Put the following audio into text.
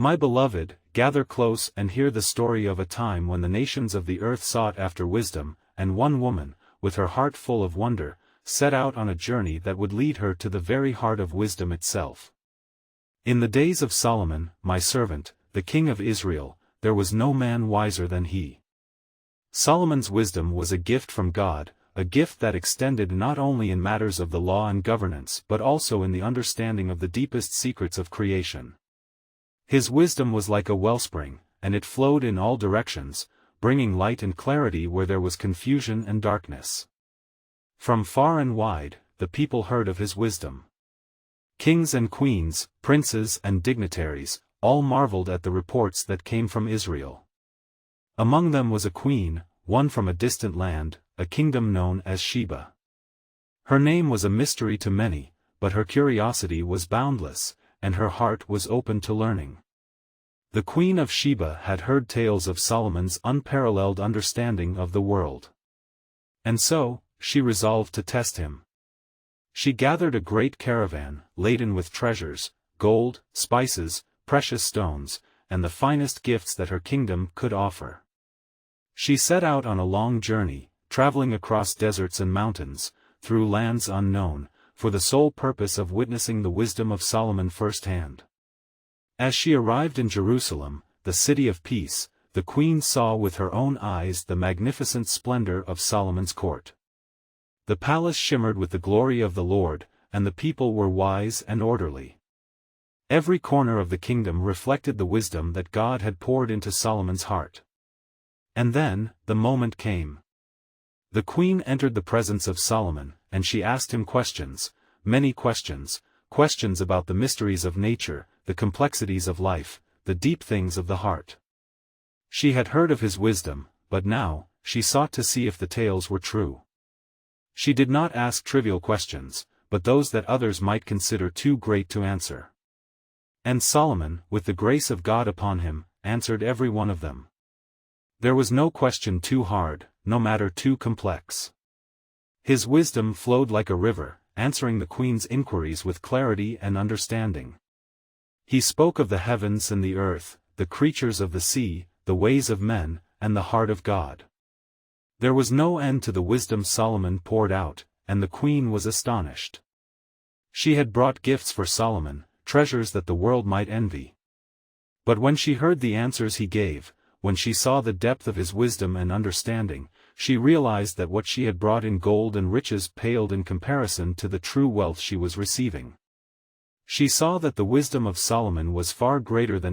My beloved, gather close and hear the story of a time when the nations of the earth sought after wisdom, and one woman, with her heart full of wonder, set out on a journey that would lead her to the very heart of wisdom itself. In the days of Solomon, my servant, the king of Israel, there was no man wiser than he. Solomon's wisdom was a gift from God, a gift that extended not only in matters of the law and governance but also in the understanding of the deepest secrets of creation. His wisdom was like a wellspring, and it flowed in all directions, bringing light and clarity where there was confusion and darkness. From far and wide, the people heard of his wisdom. Kings and queens, princes and dignitaries, all marveled at the reports that came from Israel. Among them was a queen, one from a distant land, a kingdom known as Sheba. Her name was a mystery to many, but her curiosity was boundless, and her heart was open to learning. The Queen of Sheba had heard tales of Solomon's unparalleled understanding of the world. And so, she resolved to test him. She gathered a great caravan, laden with treasures, gold, spices, precious stones, and the finest gifts that her kingdom could offer. She set out on a long journey, traveling across deserts and mountains, through lands unknown, for the sole purpose of witnessing the wisdom of Solomon firsthand. As she arrived in Jerusalem, the city of peace, the queen saw with her own eyes the magnificent splendor of Solomon's court. The palace shimmered with the glory of the Lord, and the people were wise and orderly. Every corner of the kingdom reflected the wisdom that God had poured into Solomon's heart. And then, the moment came. The queen entered the presence of Solomon, and she asked him questions, many questions, questions about the mysteries of nature, the complexities of life, the deep things of the heart. She had heard of his wisdom, but now, she sought to see if the tales were true. She did not ask trivial questions, but those that others might consider too great to answer. And Solomon, with the grace of God upon him, answered every one of them. There was no question too hard, no matter too complex. His wisdom flowed like a river, answering the queen's inquiries with clarity and understanding. He spoke of the heavens and the earth, the creatures of the sea, the ways of men, and the heart of God. There was no end to the wisdom Solomon poured out, and the queen was astonished. She had brought gifts for Solomon, treasures that the world might envy. But when she heard the answers he gave, when she saw the depth of his wisdom and understanding, she realized that what she had brought in gold and riches paled in comparison to the true wealth she was receiving. She saw that the wisdom of Solomon was far greater than